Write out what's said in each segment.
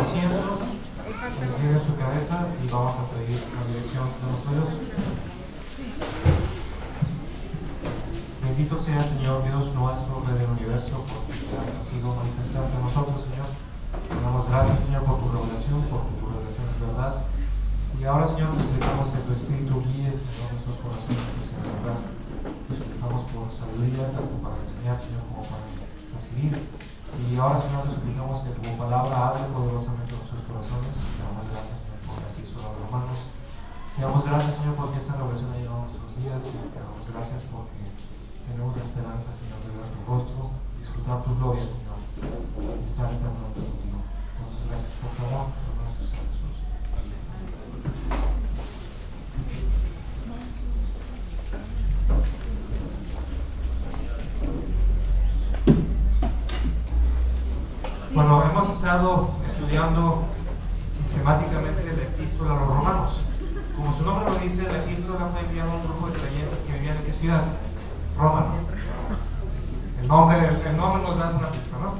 asiento, inclinen su cabeza y vamos a pedir la dirección de nuestro Dios. Bendito sea, Señor Dios nuestro, Rey del universo, porque ha sido manifestado entre nosotros, Señor. Te damos gracias, Señor, por tu revelación es verdad. Y ahora, Señor, te suplicamos que tu Espíritu guíe, Señor, nuestros corazones hacia la verdad. Te suplicamos por sabiduría, tanto para enseñar, Señor, como para recibir. Y ahora, Señor, te suplicamos que tu palabra hable poderosamente en nuestros corazones. Te damos gracias, Señor, por la epístola de Romanos. Te damos gracias, Señor, porque esta revelación ha llegado a nuestros días. Y te damos gracias porque tenemos la esperanza, Señor, de ver tu rostro, disfrutar tu gloria, Señor, y estar eternamente contigo. Entonces, gracias por tu amor, por nuestro Señor Jesús. Bueno, hemos estado estudiando sistemáticamente la epístola a los romanos. Como su nombre lo dice, la epístola fue enviada a un grupo de creyentes que vivían en qué ciudad? Roma. El nombre nos da una pista, ¿no?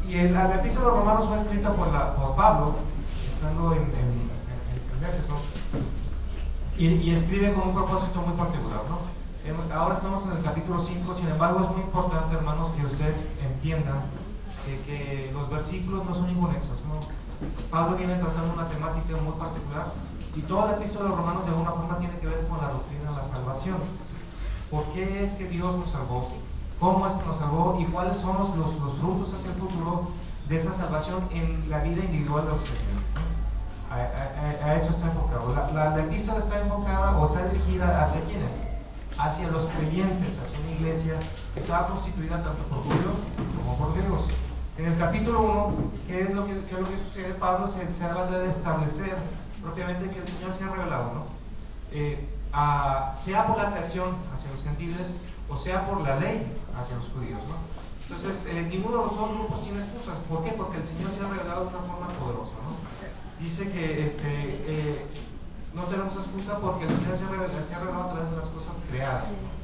Y la epístola a los romanos fue escrita por Pablo, estando en Éfeso, y escribe con un propósito muy particular, ¿no? Ahora estamos en el capítulo 5, sin embargo es muy importante, hermanos, que ustedes entiendan que los versículos no son inconexos, ¿no? Pablo viene tratando una temática muy particular y toda la epístola de los romanos de alguna forma tiene que ver con la doctrina de la salvación. ¿Por qué es que Dios nos salvó? ¿Cómo es que nos salvó? ¿Y cuáles son los frutos hacia el futuro de esa salvación en la vida individual de los creyentes, ¿no? A eso está enfocado. La epístola está enfocada o está dirigida hacia ¿quiénes? Hacia los creyentes, hacia una iglesia que estaba constituida tanto por judíos como por griegos. En el capítulo 1, ¿qué es lo que sucede? Pablo se habla de establecer propiamente que el Señor se ha revelado, ¿no? Sea por la creación hacia los gentiles o sea por la ley hacia los judíos, ¿no? Entonces, ninguno de los dos grupos tiene excusas. ¿Por qué? Porque el Señor se ha revelado de una forma poderosa, ¿no? Dice que no tenemos excusa porque el Señor se ha revelado a través de las cosas creadas, ¿no?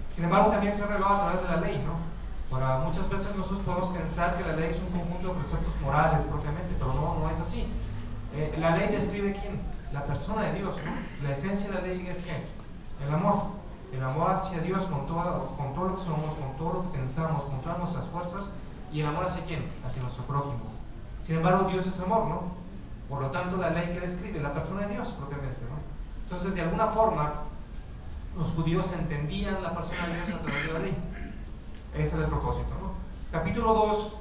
Sin embargo, también se ha revelado a través de la ley, ¿no? Ahora, muchas veces nosotros podemos pensar que la ley es un conjunto de preceptos morales propiamente, pero no es así. La ley describe quién, la persona de Dios, ¿no? La esencia de la ley es ¿qué? El amor hacia Dios con todo lo que somos, con todo lo que pensamos, con todas nuestras fuerzas, y el amor hacia quién, hacia nuestro prójimo. Sin embargo, Dios es amor, ¿no? Por lo tanto, la ley que describe la persona de Dios propiamente, ¿no? Entonces, de alguna forma, los judíos entendían la persona de Dios a través de la ley. Ese es el propósito, ¿no? Capítulo 2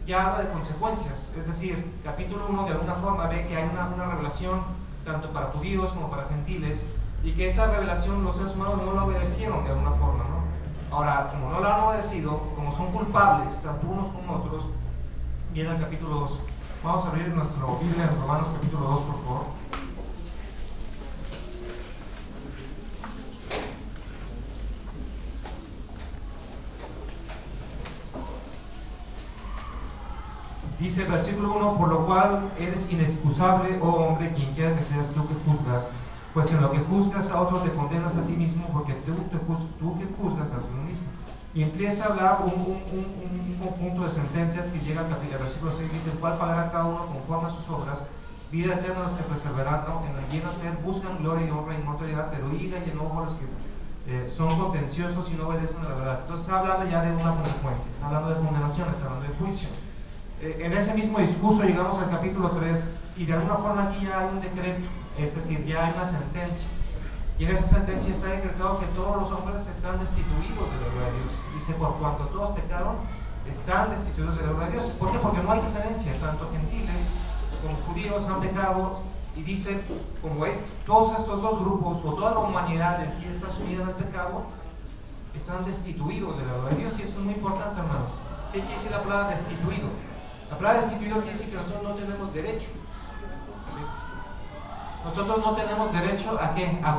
ya habla de consecuencias, es decir, capítulo 1 de alguna forma ve que hay una revelación tanto para judíos como para gentiles, y que esa revelación los seres humanos no la obedecieron de alguna forma, ¿no? Ahora, como no la han obedecido, como son culpables tanto unos como otros, viene el capítulo 2. Vamos a abrir nuestra Biblia en Romanos capítulo 2, por favor. Dice versículo 1, por lo cual eres inexcusable, oh hombre, quien quiera que seas tú que juzgas, pues en lo que juzgas a otros te condenas a ti mismo, porque tú que juzgas a ti mismo. Y empieza a hablar un conjunto de sentencias que llega al versículo 6, dice, el cual pagará cada uno conforme a sus obras, vida eterna a los que perseveran, ¿no? En el bien hacer, buscan gloria y honra y inmortalidad, pero ira y enojo a los que son contenciosos y no obedecen a la verdad. Entonces está hablando ya de una consecuencia, está hablando de condenación, está hablando de juicio. En ese mismo discurso llegamos al capítulo 3 y de alguna forma aquí ya hay un decreto, es decir, ya hay una sentencia, y en esa sentencia está decretado que todos los hombres están destituidos de la gloria de Dios. Dice, por cuanto todos pecaron, están destituidos de la gloria de Dios. ¿Por qué? Porque no hay diferencia, tanto gentiles como judíos han pecado, y dice, como todos estos dos grupos o toda la humanidad en sí está sumida en el pecado, están destituidos de la gloria de Dios. Y eso es muy importante, hermanos. ¿Qué quiere decir la palabra destituido? La palabra destituido quiere decir que nosotros no tenemos derecho. Nosotros no tenemos derecho a ¿qué? A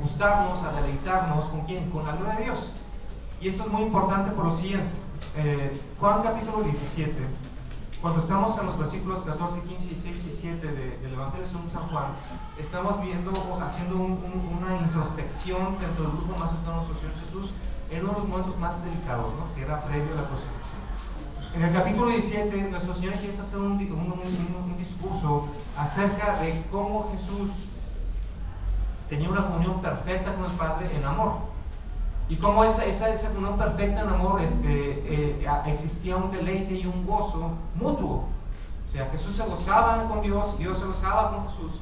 gustarnos, a deleitarnos ¿con quién? Con la gloria de Dios. Y esto es muy importante por lo siguiente. Juan capítulo 17, cuando estamos en los versículos 14, 15, 16 y 7 del Evangelio según San Juan, estamos viendo, haciendo una introspección dentro del grupo más cercano a nuestro Señor Jesús en uno de los momentos más delicados, ¿no? Que era previo a la crucifixión. En el capítulo 17, nuestro Señor empieza a hacer un discurso acerca de cómo Jesús tenía una comunión perfecta con el Padre en amor. Y cómo esa comunión perfecta en amor existía un deleite y un gozo mutuo. O sea, Jesús se gozaba con Dios, Dios se gozaba con Jesús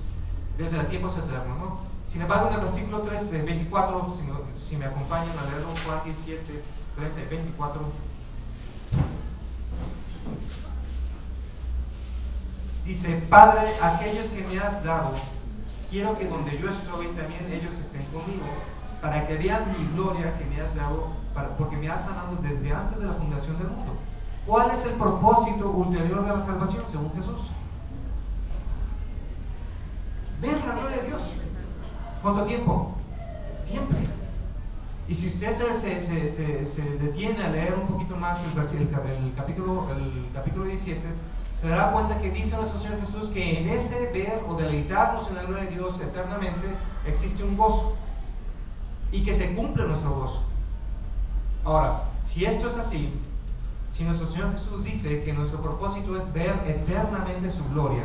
desde los tiempos eternos, ¿no? Sin embargo, en el versículo 3, 24, si me acompañan a leerlo, Juan 17, 30 y 24. Dice: Padre, aquellos que me has dado, quiero que donde yo estoy también ellos estén conmigo, para que vean mi gloria que me has dado, porque me has sanado desde antes de la fundación del mundo. ¿Cuál es el propósito ulterior de la salvación según Jesús? Ver la gloria de Dios. ¿Cuánto tiempo? Siempre. Y si usted se detiene a leer un poquito más el capítulo 17, se dará cuenta que dice nuestro Señor Jesús que en ese ver o deleitarnos en la gloria de Dios eternamente existe un gozo, y que se cumple nuestro gozo. Ahora, si esto es así, si nuestro Señor Jesús dice que nuestro propósito es ver eternamente su gloria,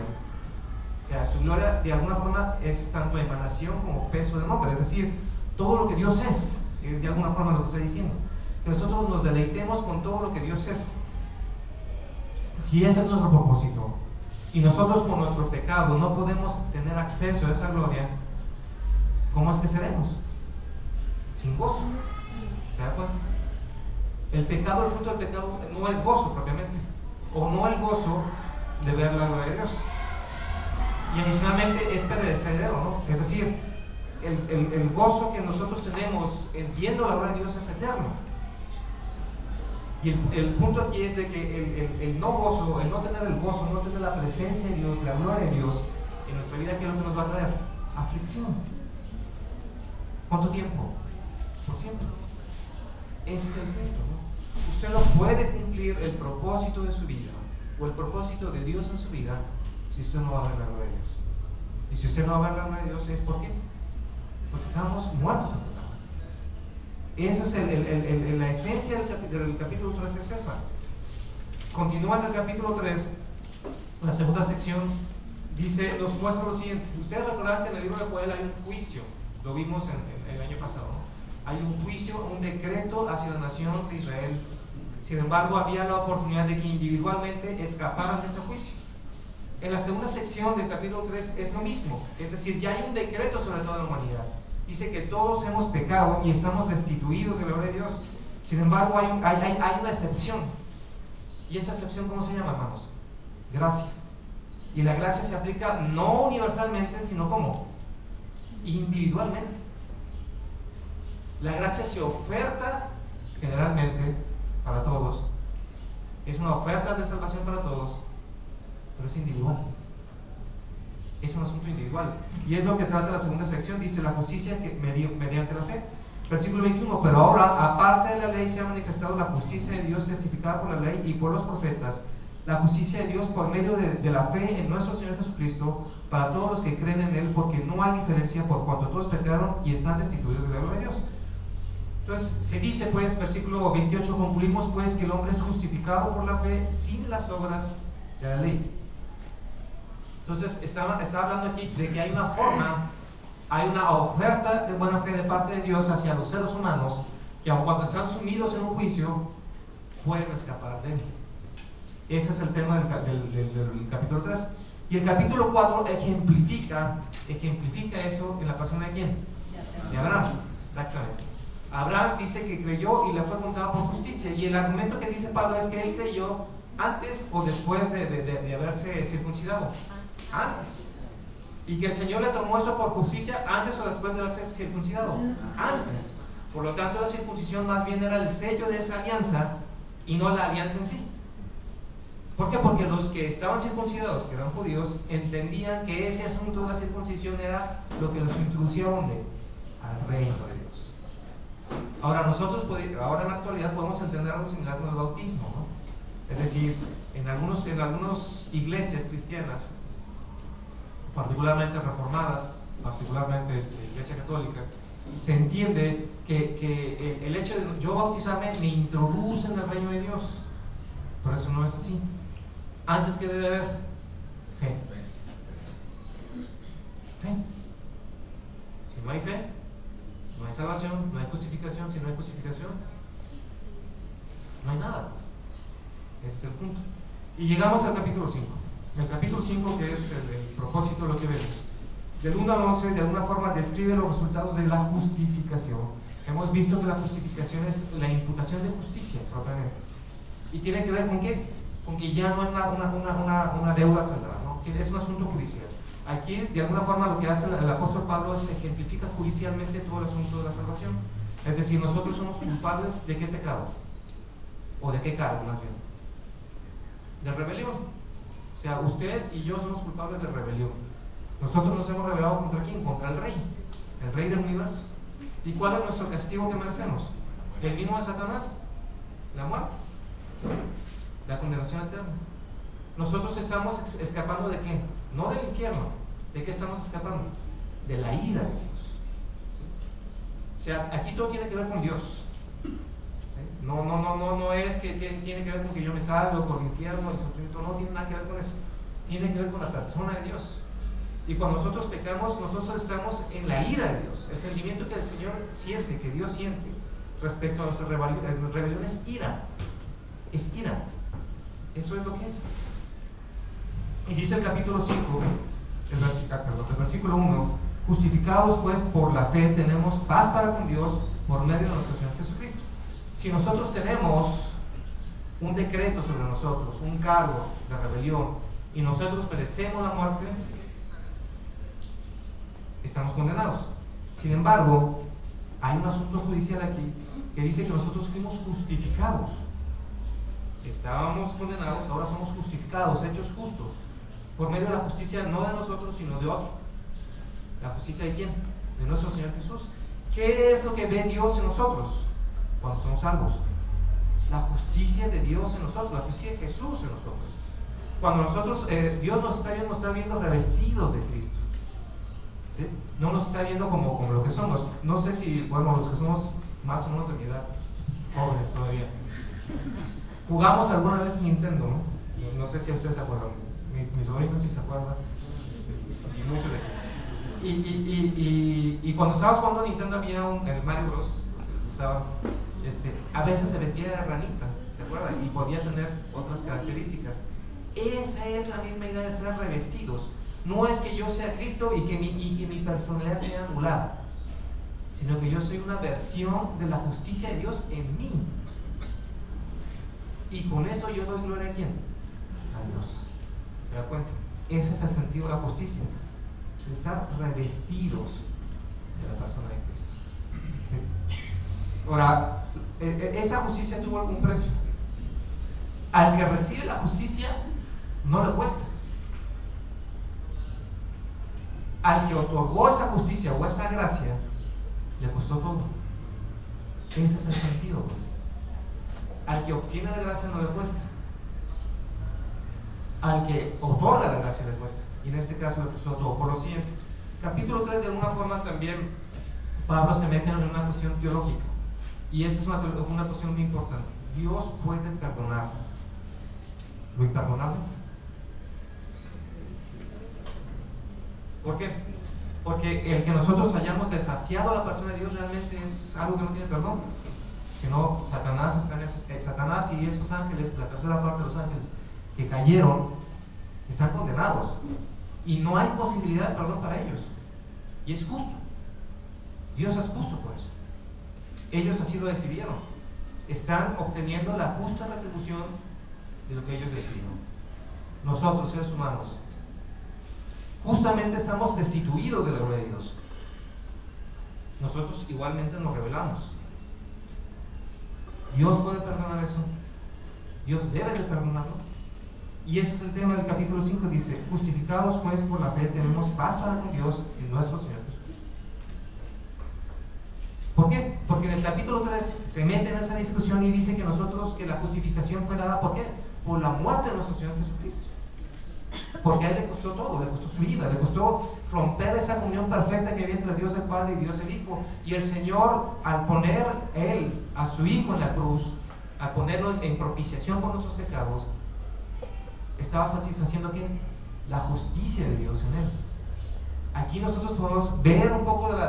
o sea, su gloria de alguna forma es tanto emanación como peso de nombre, es decir, todo lo que Dios es de alguna forma lo que está diciendo, que nosotros nos deleitemos con todo lo que Dios es. Si ese es nuestro propósito y nosotros con nuestro pecado no podemos tener acceso a esa gloria, ¿cómo es que seremos? Sin gozo. ¿Se da cuenta? El pecado, el fruto del pecado no es gozo propiamente, o no el gozo de ver la gloria de Dios, y adicionalmente es perecedero, ¿no? Es decir, el gozo que nosotros tenemos en viendo la gloria de Dios es eterno. Y el punto aquí es de que el no gozo, el no tener el gozo, no tener la presencia de Dios, la gloria de Dios en nuestra vida, ¿qué es lo que nos va a traer? Aflicción. ¿Cuánto tiempo? Por siempre. Ese es el punto, ¿no? Usted no puede cumplir el propósito de su vida o el propósito de Dios en su vida si usted no va a ver la gloria de Dios. Y si usted no va a ver la gloria de Dios, ¿es por qué? Porque estamos muertos en pecado. Esa es la esencia del capítulo 3, es esa. Continúa en el capítulo 3, la segunda sección, dice, nos muestra lo siguiente. Ustedes recordarán que en el libro de Joel hay un juicio, lo vimos en el año pasado, ¿no? Hay un juicio, un decreto hacia la nación de Israel. Sin embargo, había la oportunidad de que individualmente escaparan de ese juicio. En la segunda sección del capítulo 3 es lo mismo, es decir, ya hay un decreto sobre toda la humanidad. Dice que todos hemos pecado y estamos destituidos de la gloria de Dios. Sin embargo, hay una excepción. ¿Y esa excepción cómo se llama, hermanos? Gracia. Y la gracia se aplica no universalmente, sino ¿cómo? Individualmente. La gracia se oferta generalmente para todos. Es una oferta de salvación para todos, pero es individual. Es un asunto individual. Y es lo que trata la segunda sección. Dice la justicia que mediante la fe. Versículo 21. Pero ahora, aparte de la ley, se ha manifestado la justicia de Dios testificada por la ley y por los profetas. La justicia de Dios por medio de la fe en nuestro Señor Jesucristo para todos los que creen en Él, porque no hay diferencia por cuanto todos pecaron y están destituidos de la gloria de Dios. Entonces se dice pues, versículo 28, concluimos pues que el hombre es justificado por la fe sin las obras de la ley. Entonces está hablando aquí de que hay una forma, hay una oferta de buena fe de parte de Dios hacia los seres humanos, que aun cuando están sumidos en un juicio, pueden escapar de él. Ese es el tema del capítulo 3. Y el capítulo 4 ejemplifica eso en la persona de ¿quién? De Abraham. Exactamente. Abraham dice que creyó y le fue contada por justicia. Y el argumento que dice Pablo es que él creyó antes o después de haberse circuncidado. Antes. Y que el Señor le tomó eso por justicia antes o después de haberse circuncidado. Antes. Por lo tanto, la circuncisión más bien era el sello de esa alianza y no la alianza en sí. ¿Por qué? Porque los que estaban circuncidados, que eran judíos, entendían que ese asunto de la circuncisión era lo que los introducía ¿a dónde? Al reino de Dios. Ahora nosotros, ahora en la actualidad podemos entender algo similar con el bautismo, ¿no? Es decir, en algunas iglesias cristianas, particularmente reformadas, particularmente Iglesia Católica, se entiende que el hecho de yo bautizarme me introduce en el reino de Dios. Pero eso no es así. Antes, ¿qué debe haber? Fe. Fe. Si no hay fe, no hay salvación, no hay justificación. Si no hay justificación, no hay nada, pues. Ese es el punto. Y llegamos al capítulo 5. El capítulo 5, que es el propósito de lo que vemos. Del 1 al 11, de alguna forma describe los resultados de la justificación. Hemos visto que la justificación es la imputación de justicia, propiamente. ¿Y tiene que ver con qué? Con que ya no hay una deuda saldada, ¿no? Que es un asunto judicial. Aquí, de alguna forma, lo que hace el apóstol Pablo es ejemplifica judicialmente todo el asunto de la salvación. Es decir, nosotros somos culpables ¿de qué pecado? ¿O de qué cargo, más bien? De rebelión. O sea, usted y yo somos culpables de rebelión. Nosotros nos hemos rebelado ¿contra quién? Contra el rey del universo. ¿Y cuál es nuestro castigo que merecemos? ¿El mismo de Satanás? La muerte, la condenación eterna. Nosotros estamos escapando ¿de qué? No del infierno. ¿De qué estamos escapando? De la ira de Dios. ¿Sí? O sea, aquí todo tiene que ver con Dios. ¿Sí? No es que tiene que ver con que yo me salvo, con el infierno, el sufrimiento. No tiene nada que ver con eso. Tiene que ver con la persona de Dios. Y cuando nosotros pecamos, nosotros estamos en la ira de Dios. El sentimiento que el Señor siente, que Dios siente respecto a nuestra rebelión es ira. Es ira. Eso es lo que es. Y dice el capítulo 5, el versículo 1: justificados pues por la fe tenemos paz para con Dios por medio de nuestro Señor Jesucristo. Si nosotros tenemos un decreto sobre nosotros, un cargo de rebelión, y nosotros merecemos la muerte, estamos condenados. Sin embargo, hay un asunto judicial aquí que dice que nosotros fuimos justificados. Estábamos condenados, ahora somos justificados, hechos justos, por medio de la justicia no de nosotros, sino de otro. ¿La justicia de quién? De nuestro Señor Jesús. ¿Qué es lo que ve Dios en nosotros cuando somos salvos? La justicia de Dios en nosotros, la justicia de Jesús en nosotros. Cuando nosotros, Dios nos está viendo revestidos de Cristo. ¿Sí? No nos está viendo como lo que somos. No sé si, bueno, los que somos más o menos de mi edad, jóvenes todavía, jugamos alguna vez Nintendo, ¿no? No sé si ustedes se acuerdan. Mi sobrino sí se acuerda, y muchos de aquí. Y cuando estábamos jugando Nintendo había el Mario Bros, los que les gustaba, a veces se vestía de ranita, ¿se acuerdan? Y podía tener otras características. Esa es la misma idea de ser revestidos. No es que yo sea Cristo y que mi personalidad sea anulada, sino que yo soy una versión de la justicia de Dios en mí. Y con eso yo doy gloria ¿a quién? A Dios. ¿Se da cuenta? Ese es el sentido de la justicia. Es estar revestidos de la persona de Cristo. ¿Sí? Ahora, esa justicia tuvo algún precio. Al que recibe la justicia no le cuesta. Al que otorgó esa justicia o esa gracia le costó todo. Ese es el sentido, pues. Al que obtiene la gracia no le cuesta. Al que otorga la gracia le cuesta. Y en este caso le costó todo. Por lo siguiente, capítulo 3, de alguna forma también Pablo se mete en una cuestión teológica. Y esa es una cuestión muy importante. Dios puede perdonar lo imperdonable. ¿Por qué? Porque el que nosotros hayamos desafiado a la persona de Dios realmente es algo que no tiene perdón. Si no, Satanás y esos ángeles, la tercera parte de los ángeles que cayeron, están condenados. Y no hay posibilidad de perdón para ellos. Y es justo. Dios es justo por eso. Ellos así lo decidieron. Están obteniendo la justa retribución de lo que ellos decidieron. Nosotros, seres humanos, justamente estamos destituidos de la gloria de Dios. Nosotros igualmente nos rebelamos. Dios puede perdonar eso. Dios debe de perdonarlo. Y ese es el tema del capítulo 5. Dice: justificados pues por la fe tenemos paz para con Dios en nuestro Señor Jesucristo. ¿Por qué? Porque en el capítulo 3 se mete en esa discusión y dice que la justificación fue dada ¿por qué? Por la muerte de nuestro Señor Jesucristo. Porque a Él le costó todo, le costó su vida, le costó romper esa comunión perfecta que había entre Dios el Padre y Dios el Hijo. Y el Señor, al poner Él a su Hijo en la cruz, al ponerlo en propiciación por nuestros pecados, estaba satisfaciendo ¿qué? La justicia de Dios en él. Aquí nosotros podemos ver un poco de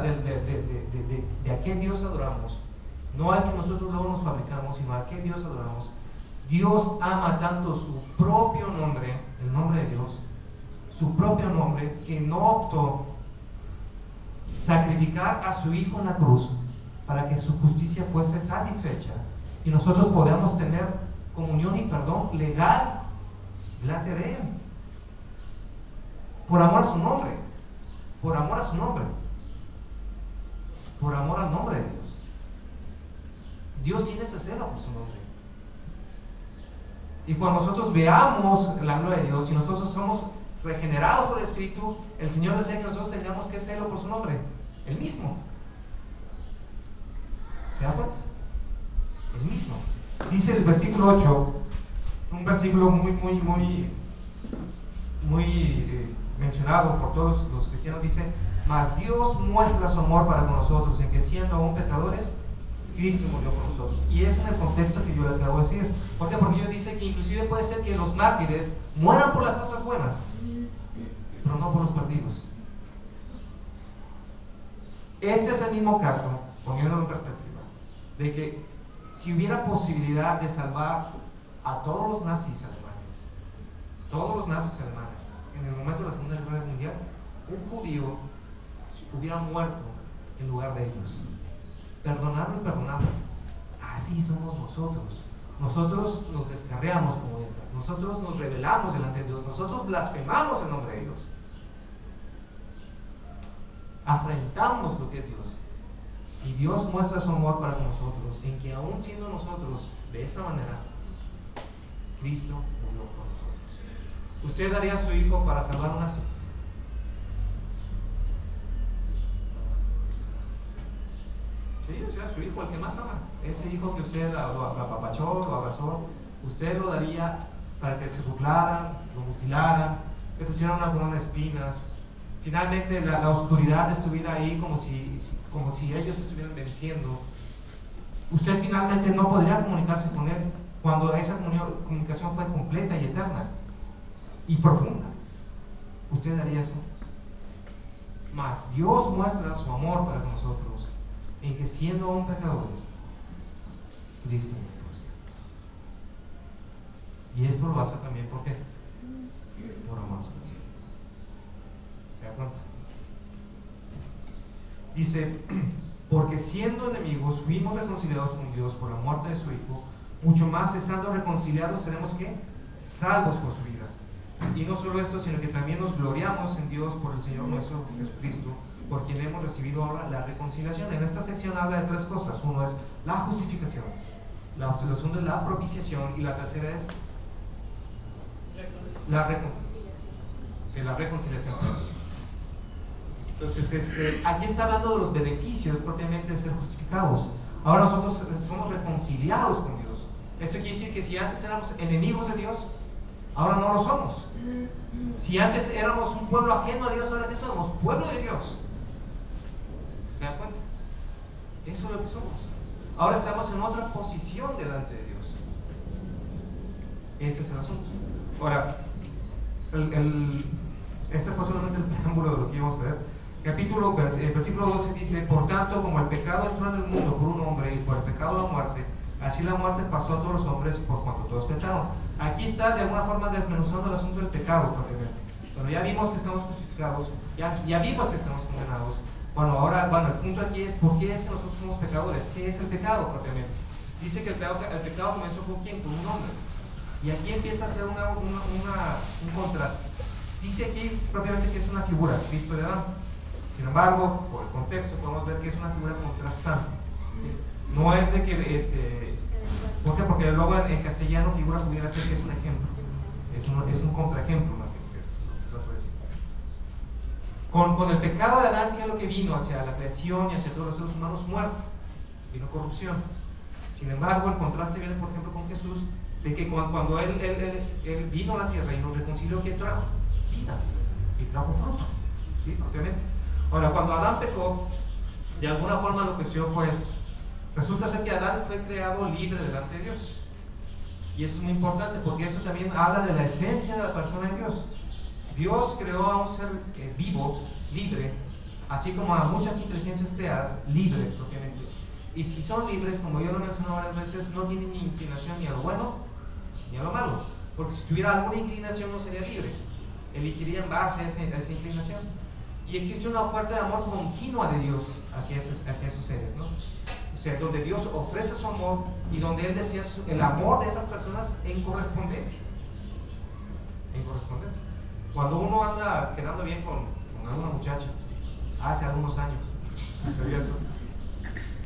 a qué Dios adoramos, no al que nosotros luego nos fabricamos, sino a qué Dios adoramos. Dios ama tanto su propio nombre, el nombre de Dios, su propio nombre, que no optó sacrificar a su Hijo en la cruz para que su justicia fuese satisfecha y nosotros podamos tener comunión y perdón legal delante de Él, por amor a su nombre, por amor a su nombre, por amor al nombre de Dios. Dios tiene ese celo por su nombre. Y cuando nosotros veamos la gloria de Dios y nosotros somos regenerados por el Espíritu, el Señor desea que nosotros tengamos que celo por su nombre, el mismo. ¿Se da cuenta? El mismo. Dice el versículo 8, un versículo muy mencionado por todos los cristianos, dice: mas Dios muestra su amor para con nosotros en que siendo aún pecadores, Cristo murió por nosotros. Y es en el contexto que yo le acabo de decir. ¿Por qué? Porque Dios dice que inclusive puede ser que los mártires mueran por las cosas buenas, pero no por los perdidos. Este es el mismo caso, poniéndolo en perspectiva, de que si hubiera posibilidad de salvar a todos los nazis alemanes, en el momento de la Segunda Guerra Mundial, un judío hubiera muerto en lugar de ellos. Perdonarlo y perdonarlo. Así somos nosotros. Nosotros nos descarriamos como ovejas, nosotros nos rebelamos delante de Dios, nosotros blasfemamos el nombre de Dios, afrentamos lo que es Dios. Y Dios muestra su amor para con nosotros en que aún siendo nosotros de esa manera, Cristo murió por nosotros. ¿Usted daría a su hijo para salvar a un nazi? Sí, o sea, su hijo, el que más ama, ese hijo que usted lo apapachó, lo abrazó, usted lo daría para que se burlaran, lo mutilaran, que pusieran una corona de espinas, finalmente la oscuridad estuviera ahí como si ellos estuvieran venciendo. Usted finalmente no podría comunicarse con él cuando esa comunicación fue completa y eterna y profunda. ¿Usted haría eso? Mas Dios muestra su amor para con nosotros en que siendo aún pecadores, Cristo murió por usted. Y esto lo hace también, ¿por qué? Por amor a su nombre. ¿Se da cuenta? Dice: porque siendo enemigos fuimos reconciliados con Dios por la muerte de su Hijo, mucho más estando reconciliados seremos ¿qué? Salvos por su vida. Y no solo esto, sino que también nos gloriamos en Dios por el Señor nuestro Jesucristo, por quien hemos recibido ahora la reconciliación. En esta sección habla de tres cosas. Uno es la justificación, la segunda es la propiciación y la tercera es la reconciliación. Entonces, aquí está hablando de los beneficios propiamente de ser justificados. Ahora nosotros somos reconciliados con Dios. Esto quiere decir que si antes éramos enemigos de Dios, ahora no lo somos. Si antes éramos un pueblo ajeno a Dios, ahora ¿qué somos? Pueblo de Dios. ¿Se dan cuenta? Eso es lo que somos. Ahora estamos en otra posición delante de Dios. Ese es el asunto. Ahora, este fue solamente el preámbulo de lo que íbamos a ver. Versículo 12 dice: por tanto, como el pecado entró en el mundo por un hombre y por el pecado la muerte, así la muerte pasó a todos los hombres por cuanto todos pecaron. Aquí está de alguna forma desmenuzando el asunto del pecado propiamente. Bueno, ya vimos que estamos justificados, ya vimos que estamos condenados. El punto aquí es: ¿por qué es que nosotros somos pecadores? ¿Qué es el pecado propiamente? Dice que el pecado comenzó con ¿quién? Con un hombre. Y aquí empieza a hacer un contraste. Dice aquí propiamente que es una figura, Cristo de Adán. Sin embargo, por el contexto podemos ver que es una figura contrastante, ¿sí? No es de que ¿por qué? Porque luego en castellano figura pudiera ser que es un ejemplo, es un contraejemplo más bien, que es lo que trato de decir. Con el pecado de Adán, ¿qué es lo que vino hacia la creación y hacia todos los seres humanos? Muerte, vino corrupción. Sin embargo, el contraste viene, por ejemplo, con Jesús, de que cuando él vino a la tierra y nos reconcilió, ¿qué trajo? Vida, y trajo fruto, ¿sí? Propiamente. Ahora, cuando Adán pecó, de alguna forma lo que sucedió fue esto: Resulta ser que Adán fue creado libre delante de Dios. Y eso es muy importante porque eso también habla de la esencia de la persona de Dios. Dios creó a un ser vivo, libre, así como a muchas inteligencias creadas, libres propiamente. Y si son libres, como yo lo mencioné varias veces, no tienen ni inclinación ni a lo bueno ni a lo malo. Porque si tuviera alguna inclinación no sería libre. Elegiría en base a esa inclinación. Y existe una oferta de amor continua de Dios hacia esos seres, ¿no? O sea, donde Dios ofrece su amor y donde Él desea el amor de esas personas en correspondencia. En correspondencia. Cuando uno anda quedando bien con alguna muchacha, hace algunos años, sucedió eso,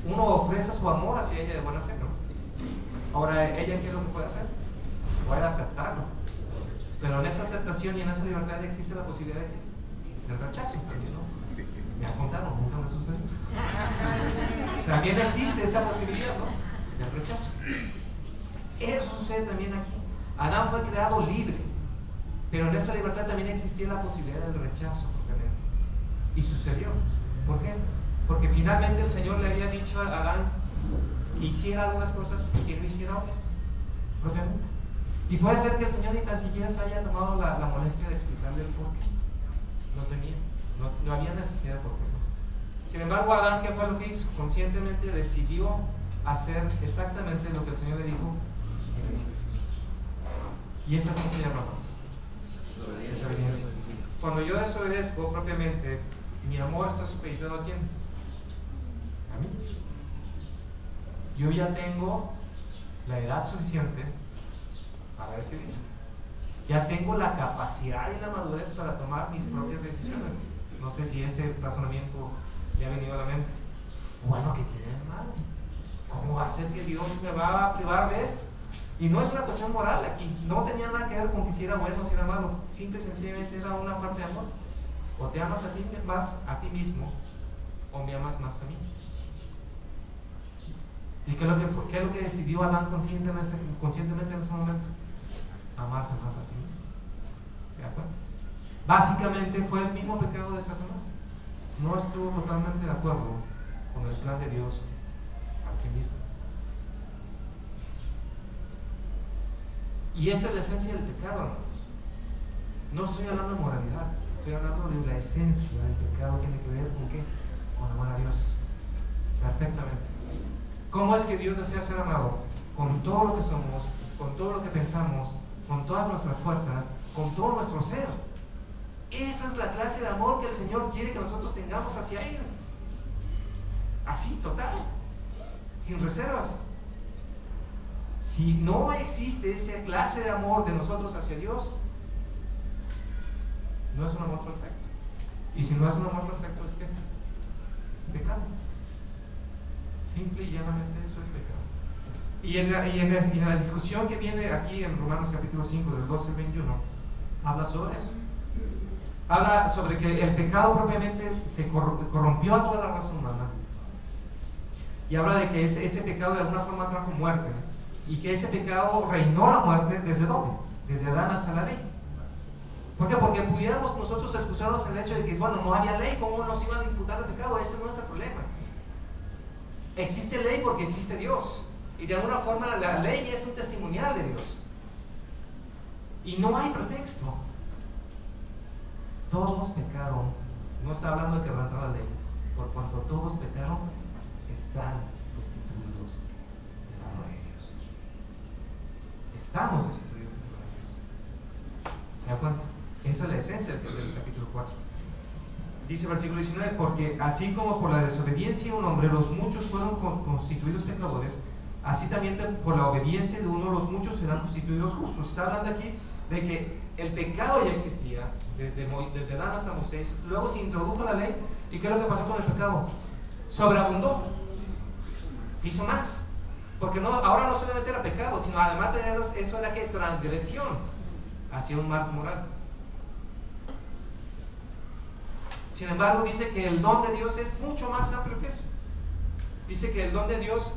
uno ofrece su amor hacia ella de buena fe, ¿no? Ahora, ¿ella qué es lo que puede hacer? Puede aceptarlo. Pero en esa aceptación y en esa libertad existe la posibilidad del rechazo también, ¿no? Me han contado, nunca me sucedió. También existe esa posibilidad, ¿no? Del rechazo. Eso sucede también aquí. Adán fue creado libre, pero en esa libertad también existía la posibilidad del rechazo, propiamente. Y sucedió. ¿Por qué? Porque finalmente el Señor le había dicho a Adán que hiciera algunas cosas y que no hiciera otras, propiamente. Y puede ser que el Señor ni tan siquiera se haya tomado la molestia de explicarle el por qué. No había necesidad de por qué. Sin embargo, Adán, ¿qué fue lo que hizo? Conscientemente decidió hacer exactamente lo que el Señor le dijo que no hiciera. ¿Y eso cómo se llama, hermanos? Desobediencia. Cuando yo desobedezco propiamente, mi amor está supeditado a quién? A mí. Yo ya tengo la edad suficiente para decidir. Ya tengo la capacidad y la madurez para tomar mis propias decisiones. No sé si ese razonamiento le ha venido a la mente. Bueno, ¿qué tiene de malo? ¿Cómo va a ser que Dios me va a privar de esto? Y no es una cuestión moral aquí. No tenía nada que ver con que si era bueno o si era malo. Simple y sencillamente era una falta de amor. O te amas a ti más a ti mismo, o me amas más a mí. ¿Y qué es lo que decidió Adán conscientemente en ese momento? Amarse más a sí mismo. ¿Se da cuenta? Básicamente fue el mismo pecado de Satanás. No estuvo totalmente de acuerdo con el plan de Dios a sí mismo. Y esa es la esencia del pecado, hermanos. No estoy hablando de moralidad, estoy hablando de la esencia del pecado. Tiene que ver con qué? Con amar a Dios. Perfectamente. ¿Cómo es que Dios desea ser amado? Con todo lo que somos, con todo lo que pensamos, con todas nuestras fuerzas, con todo nuestro ser. Esa es la clase de amor que el Señor quiere que nosotros tengamos hacia Él. Así, total, sin reservas. Si no existe esa clase de amor de nosotros hacia Dios, no es un amor perfecto. Y si no es un amor perfecto, ¿es qué? Es pecado. Simple y llanamente eso es pecado. Y en la discusión que viene aquí en Romanos capítulo 5 del 12 al 21, habla sobre eso. Habla sobre que el pecado propiamente se corrompió a toda la raza humana. Y habla de que ese pecado de alguna forma trajo muerte. Y que ese pecado reinó la muerte, ¿desde dónde? Desde Adán hasta la ley. ¿Por qué? Porque pudiéramos nosotros excusarnos en el hecho de que, bueno, no había ley, ¿cómo nos iban a imputar el pecado? Ese no es el problema. Existe ley porque existe Dios. Y de alguna forma la ley es un testimonial de Dios. Y no hay pretexto. Todos pecaron. No está hablando de quebrantar la ley. Por cuanto todos pecaron, están destituidos de la gloria de Dios. Estamos destituidos de la gloria de Dios. ¿Se da cuenta? Esa es la esencia del capítulo 4. Dice versículo 19: porque así como por la desobediencia de un hombre los muchos fueron constituidos pecadores, así también por la obediencia de uno los muchos serán constituidos justos. Está hablando aquí de que el pecado ya existía desde Adán hasta Moisés. Luego se introdujo la ley. ¿Y qué es lo que pasó con el pecado? Sobreabundó, se hizo más. Porque ahora no solamente era pecado, sino además de eso era que transgresión hacia un marco moral. Sin embargo, dice que el don de Dios es mucho más amplio que eso. Dice que el don de Dios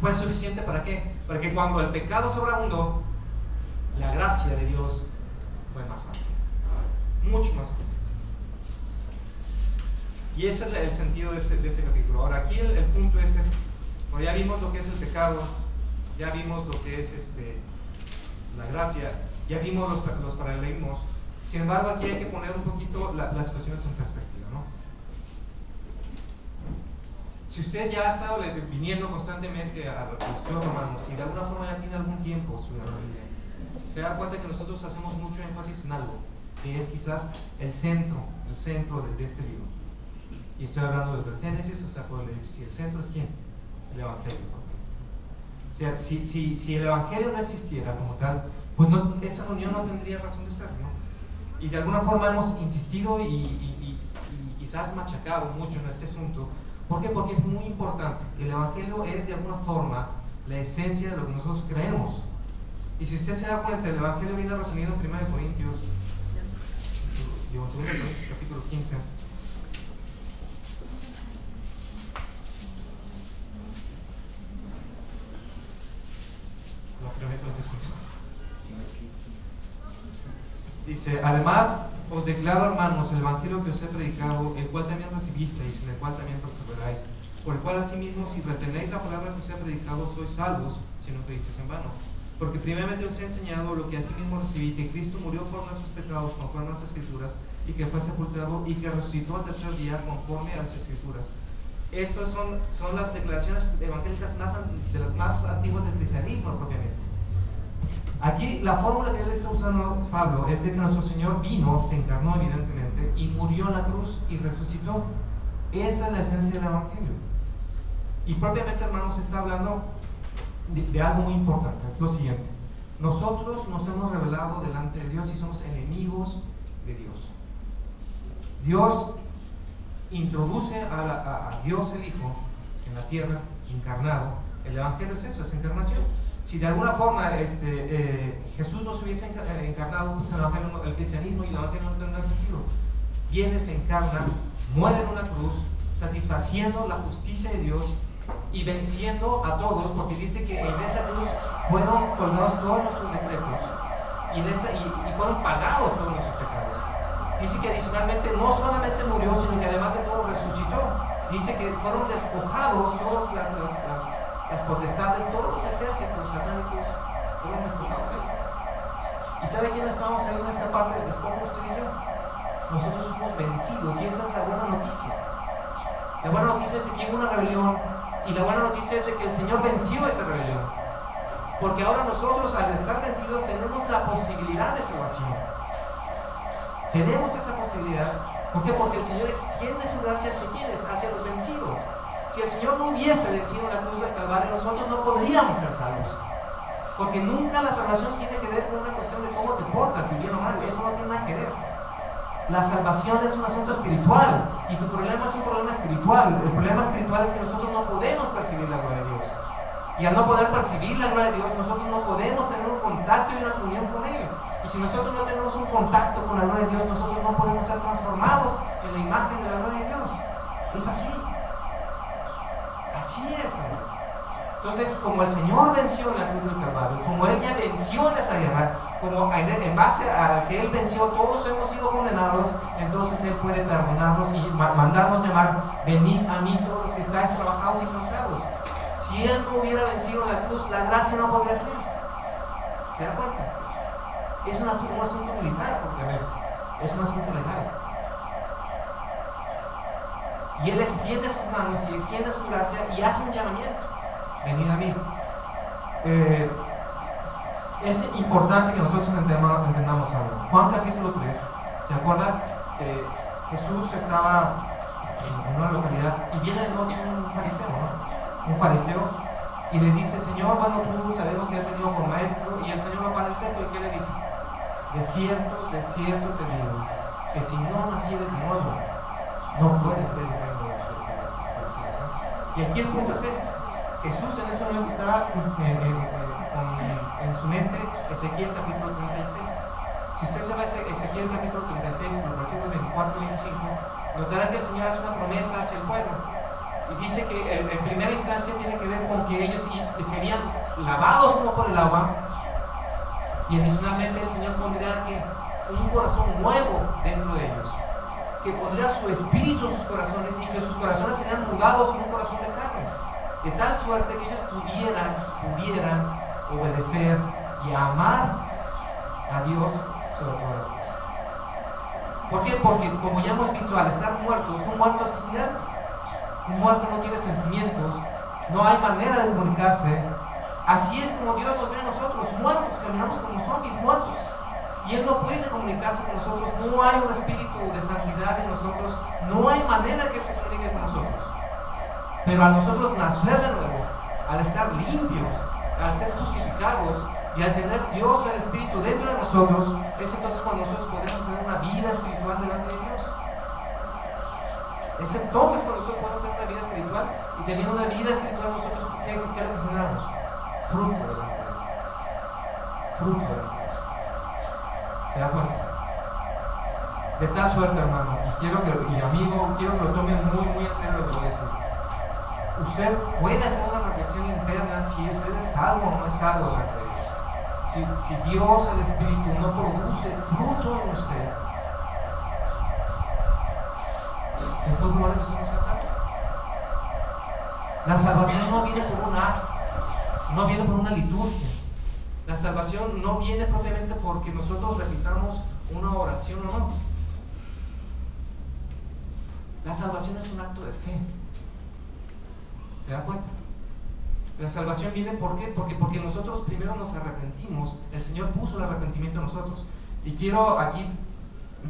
fue suficiente ¿para qué? Para que cuando el pecado sobreabundó, la gracia de Dios fue más amplia, mucho más amplia. Y ese es el sentido de este capítulo. Ahora, aquí el punto es este: Bueno, ya vimos lo que es el pecado, ya vimos lo que es la gracia, ya vimos los paralelismos. Sin embargo, aquí hay que poner un poquito las cuestiones en perspectiva, ¿no? Si usted ya ha estado viniendo constantemente a los estudios romanos y de alguna forma ya tiene algún tiempo estudiando la Biblia, se da cuenta que nosotros hacemos mucho énfasis en algo, que es quizás el centro de este libro. Y estoy hablando desde el Génesis hasta Apocalipsis. ¿El centro es quién? El Evangelio, ¿no? O sea, si el Evangelio no existiera como tal, pues esta reunión no tendría razón de ser, ¿no? Y de alguna forma hemos insistido y quizás machacado mucho en este asunto. ¿Por qué? Porque es muy importante. El Evangelio es de alguna forma la esencia de lo que nosotros creemos. Y si usted se da cuenta, el Evangelio viene resumido en 1 Corintios, capítulo 15. Dice: además os declaro, hermanos, el evangelio que os he predicado, el cual también recibisteis, en el cual también perseveráis, por el cual asimismo, si retenéis la palabra que os he predicado, sois salvos, si no creísteis en vano. Porque primeramente os he enseñado lo que asimismo recibí, que Cristo murió por nuestros pecados conforme a las Escrituras, y que fue sepultado y que resucitó al tercer día conforme a las Escrituras. Estas son las declaraciones evangélicas de las más antiguas del cristianismo propiamente. Aquí la fórmula que él está usando, Pablo, es de que nuestro Señor vino, se encarnó evidentemente, y murió en la cruz y resucitó. Esa es la esencia del Evangelio. Y propiamente, hermanos, está hablando de algo muy importante. Es lo siguiente: nosotros nos hemos rebelado delante de Dios y somos enemigos de Dios. Dios introduce a Dios el Hijo en la tierra, encarnado. El Evangelio es eso, es encarnación. Si de alguna forma Jesús no se hubiese encarnado, pues el cristianismo y el Evangelio no tendrán sentido. Viene, se encarna, muere en una cruz, satisfaciendo la justicia de Dios y venciendo a todos, porque dice que en esa cruz fueron colgados todos nuestros decretos y fueron pagados todos nuestros pecados. Dice que adicionalmente no solamente murió, sino que además de todo resucitó. Dice que fueron despojados todas las potestades, todos los ejércitos satánicos fueron despojados ahí. ¿Y sabe quién estamos ahí en esa parte del despojo? Usted y yo. Nosotros somos vencidos, y esa es la buena noticia. La buena noticia es de que hubo una rebelión, y la buena noticia es de que el Señor venció esa rebelión, porque ahora nosotros, al estar vencidos, tenemos la posibilidad de salvación. Tenemos esa posibilidad. ¿Por qué? Porque el Señor extiende su gracia hacia quienes, hacia los vencidos. Si el Señor no hubiese vencido en la cruz del Calvario, nosotros no podríamos ser salvos. Porque nunca la salvación tiene que ver con una cuestión de cómo te portas, si bien o mal. Eso no tiene nada que ver. La salvación es un asunto espiritual, y tu problema es un problema espiritual. El problema espiritual es que nosotros no podemos percibir la gloria de Dios. Y al no poder percibir la gloria de Dios, nosotros no podemos tener un contacto y una comunión con Él. Y si nosotros no tenemos un contacto con la gloria de Dios, nosotros no podemos ser transformados en la imagen de la gloria de Dios. Es así. Así es, hermano. Entonces, como el Señor venció en la cruz del Calvario, como Él ya venció en esa guerra, como en base a que Él venció, todos hemos sido condenados, entonces Él puede perdonarnos y mandarnos llamar: venid a mí todos los que estáis trabajados y cansados. Si Él no hubiera vencido en la cruz, la gracia no podría ser. ¿Se da cuenta? Es un asunto militar propiamente, es un asunto legal. Y Él extiende sus manos y extiende su gracia y hace un llamamiento: venid a mí. Es importante que nosotros entendamos algo. Juan capítulo 3, ¿se acuerda que Jesús estaba en una localidad y viene de noche un fariseo, ¿no? Un fariseo, y le dice: Señor, bueno, tú sabemos que has venido por maestro. Y el Señor va para el seco, y ¿qué le dice? De cierto te digo, que si no nacieres de nuevo, no puedes ver el reino de los cielos, ¿no? Y aquí el punto es este: Jesús en ese momento estaba en su mente Ezequiel capítulo 36. Si usted se va a Ezequiel capítulo 36, los versículos 24 y 25, notará que el Señor hace una promesa hacia el pueblo, y dice que en primera instancia tiene que ver con que ellos serían lavados como por el agua, y adicionalmente el Señor pondría un corazón nuevo dentro de ellos, que pondría su espíritu en sus corazones, y que sus corazones serían mudados en un corazón de carne. de tal suerte que ellos pudieran obedecer y amar a Dios sobre todas las cosas. ¿Por qué? Porque como ya hemos visto, al estar muertos, un muerto es inerte, un muerto no tiene sentimientos, no hay manera de comunicarse. Así es como Dios nos ve a nosotros, muertos, caminamos como zombies muertos, y Él no puede comunicarse con nosotros. No hay un espíritu de santidad en nosotros, no hay manera que Él se comunique con nosotros. Pero al nosotros nacer de nuevo, al estar limpios, al ser justificados y al tener Dios, el Espíritu dentro de nosotros, es entonces cuando nosotros podemos tener una vida espiritual delante de Dios. Es entonces cuando nosotros podemos tener una vida espiritual, y teniendo una vida espiritual nosotros, ¿qué es lo que generamos? Fruto delante de Dios. Fruto delante de Dios. ¿Se da cuenta? De tal suerte, hermano, y amigo, quiero que lo tomen muy, muy en serio lo que voy a decir. Usted puede hacer una reflexión interna si usted es salvo o no es salvo delante de Dios. Si Dios, el Espíritu, no produce fruto en usted, es muy probable que usted no sea salvo. La salvación no viene por un acto, no viene por una liturgia. La salvación no viene propiamente porque nosotros repitamos una oración o no. La salvación es un acto de fe. ¿Se da cuenta? La salvación viene ¿por qué? Porque nosotros primero nos arrepentimos. El Señor puso el arrepentimiento en nosotros. Y quiero aquí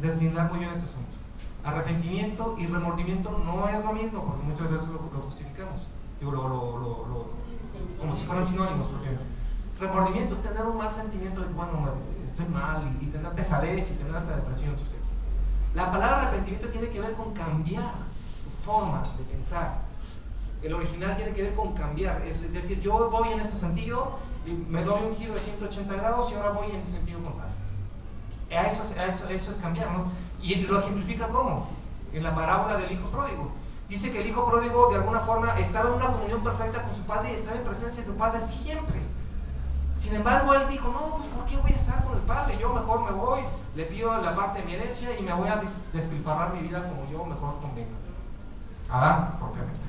deslindar muy bien este asunto. Arrepentimiento y remordimiento no es lo mismo, porque muchas veces lo justificamos. Digo, como si fueran sinónimos propiamente. Remordimiento es tener un mal sentimiento de que, bueno, estoy mal, y tener pesadez y tener hasta depresión. La palabra arrepentimiento tiene que ver con cambiar tu forma de pensar. El original tiene que ver con cambiar, es decir, yo voy en este sentido y me doy un giro de 180 grados y ahora voy en el sentido contrario. Eso es cambiar, ¿no? Y lo ejemplifica ¿cómo? En la parábola del hijo pródigo. Dice que el hijo pródigo de alguna forma estaba en una comunión perfecta con su padre y estaba en presencia de su padre siempre. Sin embargo, él dijo, no, pues ¿por qué voy a estar con el padre? Yo mejor me voy, le pido la parte de mi herencia y me voy a despilfarrar mi vida como yo mejor convenga. Adán, propiamente.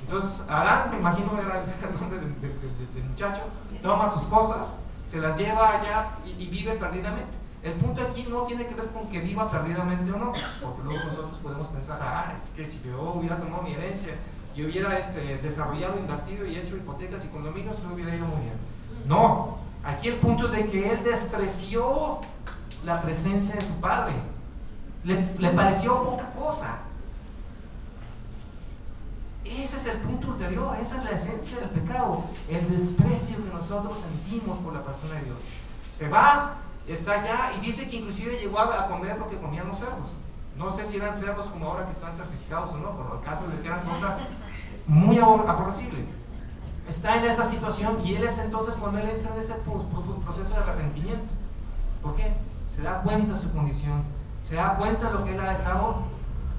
Entonces, Adán, me imagino era el nombre del muchacho, toma sus cosas, se las lleva allá y vive perdidamente. El punto aquí no tiene que ver con que viva perdidamente o no, porque luego nosotros podemos pensar, es que si yo hubiera tomado mi herencia y hubiera desarrollado, invertido y hecho hipotecas y condominios, todo hubiera ido muy bien. No, aquí el punto es de que él despreció la presencia de su padre, le pareció poca cosa. Ese es el punto ulterior, esa es la esencia del pecado, el desprecio que nosotros sentimos por la persona de Dios. Se va, está allá y dice que inclusive llegó a comer lo que comían los cerdos. No sé si eran cerdos como ahora que están certificados o no, pero el caso de que eran cosa muy aborrecible. Está en esa situación y él es entonces cuando él entra en ese proceso de arrepentimiento. ¿Por qué? Se da cuenta de su condición, se da cuenta de lo que él ha dejado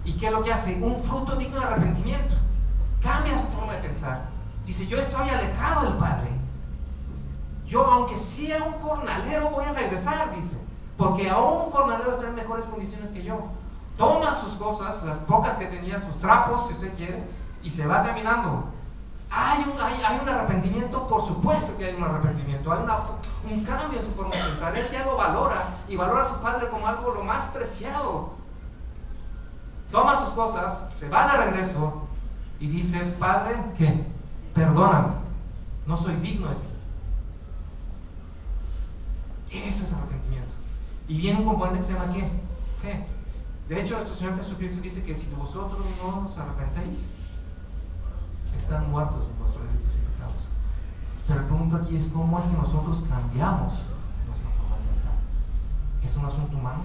y ¿qué es lo que hace? Un fruto digno de arrepentimiento. Cambia su forma de pensar. Dice, yo estoy alejado del Padre. Yo, aunque sea un jornalero, voy a regresar, dice. Porque aún un jornalero está en mejores condiciones que yo. Toma sus cosas, las pocas que tenía, sus trapos, si usted quiere, y se va caminando. ¿Hay un arrepentimiento? Por supuesto que hay un arrepentimiento. Hay un cambio en su forma de pensar. Él ya lo valora y valora a su Padre como algo lo más preciado. Toma sus cosas, se va de regreso y dice, Padre, ¿qué? Perdóname, no soy digno de ti. Ese es arrepentimiento. Y viene un componente que se llama ¿qué? Fe. De hecho, nuestro Señor Jesucristo dice que si vosotros no os arrepentéis, están muertos en vuestros delitos y pecados. Pero el punto aquí es cómo es que nosotros cambiamos nuestra forma de pensar. ¿Es un asunto humano?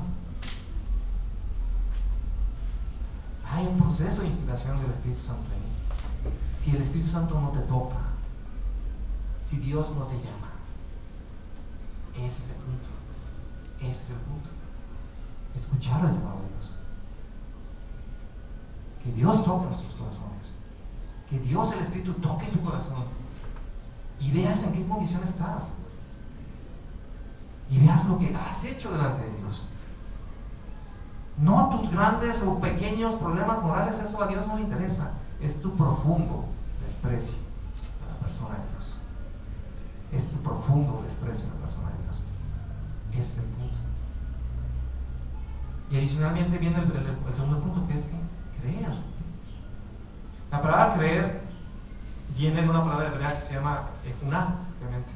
Hay un proceso de inspiración del Espíritu Santo en mí. Si el Espíritu Santo no te toca, si Dios no te llama, ese es el punto. Ese es el punto. Escuchar el llamado de Dios. Que Dios toque nuestros corazones. Que Dios, el Espíritu, toque tu corazón. Y veas en qué condición estás. Y veas lo que has hecho delante de Dios. No tus grandes o pequeños problemas morales, eso a Dios no le interesa. Es tu profundo desprecio persona de Dios. Es tu profundo desprecio en la persona de Dios. Ese es el punto. Y adicionalmente viene el segundo punto, que es que creer. La palabra creer viene de una palabra hebrea que se llama ejuná, obviamente,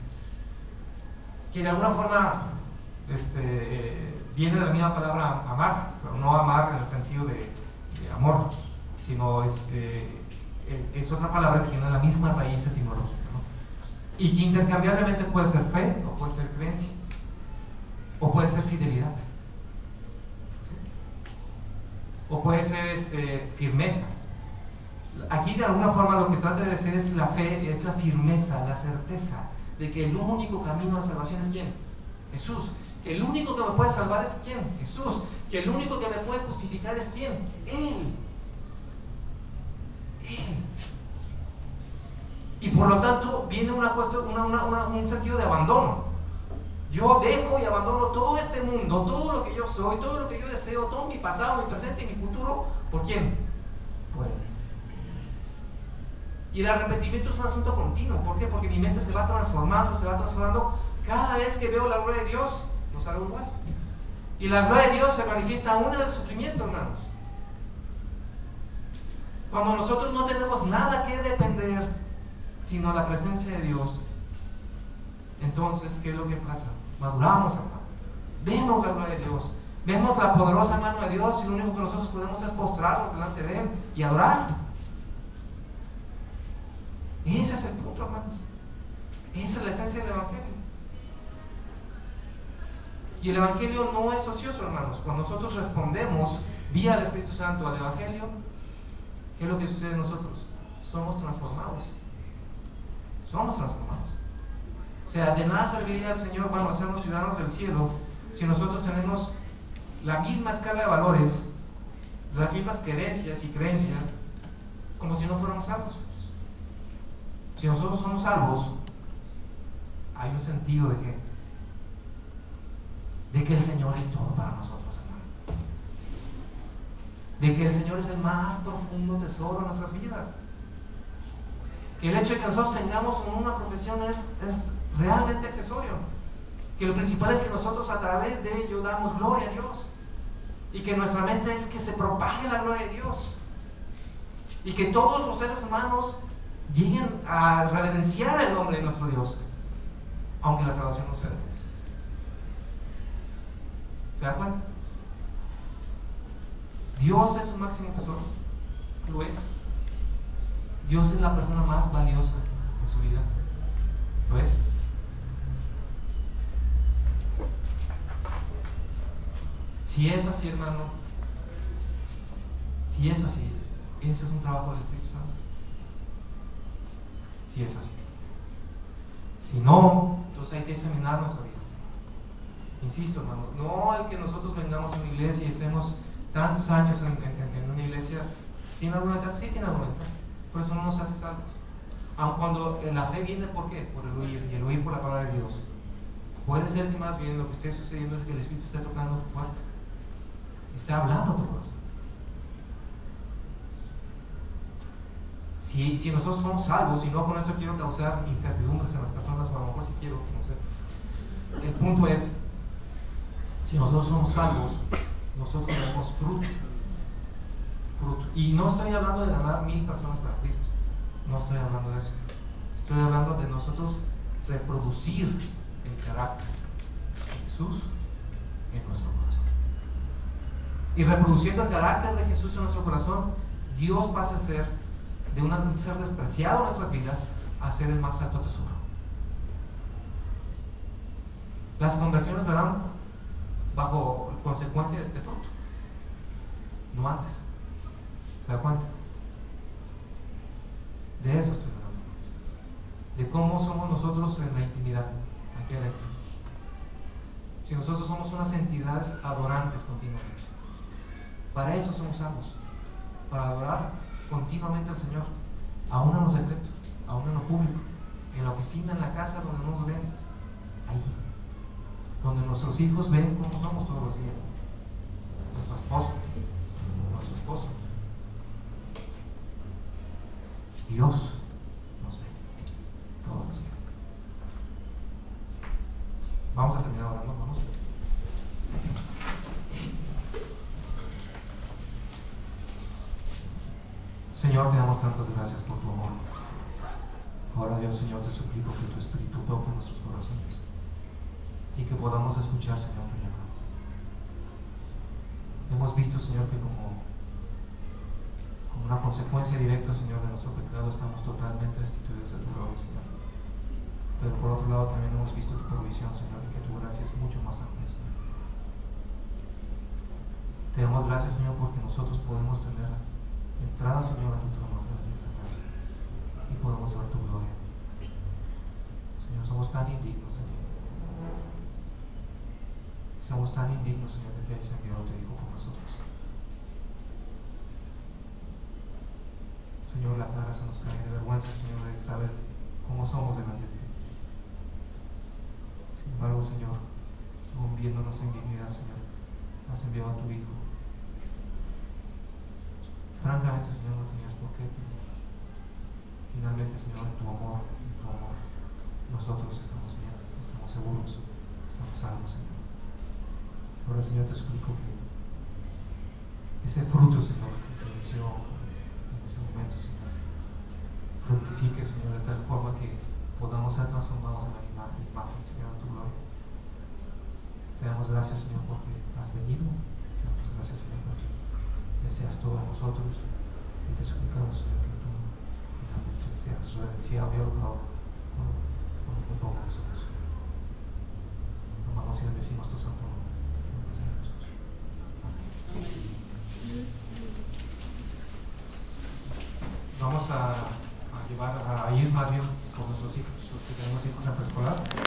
que de alguna forma viene de la misma palabra amar, pero no amar en el sentido de amor, sino es otra palabra que tiene la misma raíz etimológica, ¿no? Y que intercambiablemente puede ser fe, o puede ser creencia, o puede ser fidelidad, ¿sí? O puede ser firmeza. Aquí de alguna forma lo que trata de decir es la fe, es la firmeza, la certeza de que el único camino a salvación es ¿quién? Jesús. Que el único que me puede salvar es ¿quién? Jesús. Que el único que me puede justificar es ¿quién? Él. Él. Y por lo tanto viene un sentido de abandono. Yo dejo y abandono todo este mundo, todo lo que yo soy, todo lo que yo deseo, todo mi pasado, mi presente y mi futuro. ¿Por quién? Por Él. Y el arrepentimiento es un asunto continuo. ¿Por qué? Porque mi mente se va transformando, se va transformando. Cada vez que veo la gloria de Dios, no salgo igual. Y la gloria de Dios se manifiesta aún en el sufrimiento, hermanos. Cuando nosotros no tenemos nada que depender, sino la presencia de Dios, entonces, ¿qué es lo que pasa? Maduramos, hermano. Vemos la gloria de Dios. Vemos la poderosa mano de Dios y lo único que nosotros podemos es postrarnos delante de Él y adorar. Ese es el punto, hermanos. Esa es la esencia del Evangelio. Y el Evangelio no es ocioso, hermanos. Cuando nosotros respondemos vía el Espíritu Santo al Evangelio, ¿qué es lo que sucede en nosotros? Somos transformados. Somos transformados. O sea, de nada serviría al Señor, bueno, hacernos ciudadanos del cielo si nosotros tenemos la misma escala de valores, las mismas querencias y creencias, como si no fuéramos salvos. Si nosotros somos salvos, hay un sentido de que el Señor es todo para nosotros, hermano. De que el Señor es el más profundo tesoro en nuestras vidas. Que el hecho de que nosotros tengamos una profesión es realmente accesorio. Que lo principal es que nosotros a través de ello damos gloria a Dios. Y que nuestra mente es que se propague la gloria de Dios. Y que todos los seres humanos lleguen a reverenciar el nombre de nuestro Dios, aunque la salvación no sea de todos. ¿Se da cuenta? Dios es su máximo tesoro. Lo es. Dios es la persona más valiosa en su vida. ¿Lo es? Si es así, hermano, si es así, ese es un trabajo del Espíritu Santo. Si es así. Si no, entonces hay que examinar nuestra vida. Insisto, hermano, no el que nosotros vengamos a una iglesia y estemos tantos años en una iglesia, ¿tiene alguna ventaja? Sí, tiene alguna ventaja. Por eso no nos hace salvos. Aun cuando la fe viene, ¿por qué? Por el oír, y el oír por la palabra de Dios. Puede ser que más bien lo que esté sucediendo es que el Espíritu esté tocando tu puerta, está hablando a tu corazón. Si nosotros somos salvos, y no con esto quiero causar incertidumbres en las personas, o a lo mejor sí quiero, no sé. El punto es, si nosotros somos salvos, nosotros tenemos fruto. Y no estoy hablando de ganar 1000 personas para Cristo, no estoy hablando de eso. Estoy hablando de nosotros reproducir el carácter de Jesús en nuestro corazón. Y reproduciendo el carácter de Jesús en nuestro corazón, Dios pasa a ser de un ser despreciado en nuestras vidas a ser el más alto tesoro. Las conversiones verán bajo consecuencia de este fruto, no antes. ¿Se da cuenta? De eso estoy hablando, de cómo somos nosotros en la intimidad aquí adentro. Si nosotros somos unas entidades adorantes continuamente, para eso somos salvos, para adorar continuamente al Señor, aún en lo secreto, aún en lo público, en la oficina, en la casa, donde nos ven, ahí, donde nuestros hijos ven cómo somos todos los días, nuestro esposo, Dios nos ve. Señor, te damos tantas gracias por tu amor. Ahora, Dios, Señor, te suplico que tu Espíritu toque nuestros corazones y que podamos escuchar, Señor, tu llamado. Hemos visto, Señor, que como una consecuencia directa, Señor, de nuestro pecado, estamos totalmente destituidos de tu gloria, Señor. Pero por otro lado también hemos visto tu provisión, Señor, y que tu gracia es mucho más amplia, Señor. Te damos gracias, Señor, porque nosotros podemos tener entrada, Señor, a tu trono a través de esa gracia y podemos ver tu gloria. Señor, somos tan indignos de ti. Somos tan indignos, Señor, de que hayas enviado a tu Hijo por nosotros. Señor, la cara se nos cae de vergüenza, Señor, de saber cómo somos delante de ti. Sin embargo, Señor, aún viéndonos en dignidad, Señor, has enviado a tu Hijo. Francamente, Señor, no tenías por qué, pero finalmente, Señor, en tu amor, nosotros estamos bien, estamos seguros, estamos salvos, Señor. Ahora, Señor, te suplico que ese fruto, Señor, que inició en ese momento, Señor, fructifique, Señor, de tal forma que podamos ser transformados en la imagen, Señor, de tu gloria. Te damos gracias, Señor, porque has venido. Te damos gracias, Señor, porque deseas todo en nosotros. Y te suplicamos, Señor, que tú finalmente seas reverenciado y adorado por lo poco que somos. Amamos y bendecimos tu santo nombre. En nombre de Jesús. Amén. Vamos a ir más bien con nuestros hijos, los que tenemos hijos en preescolar.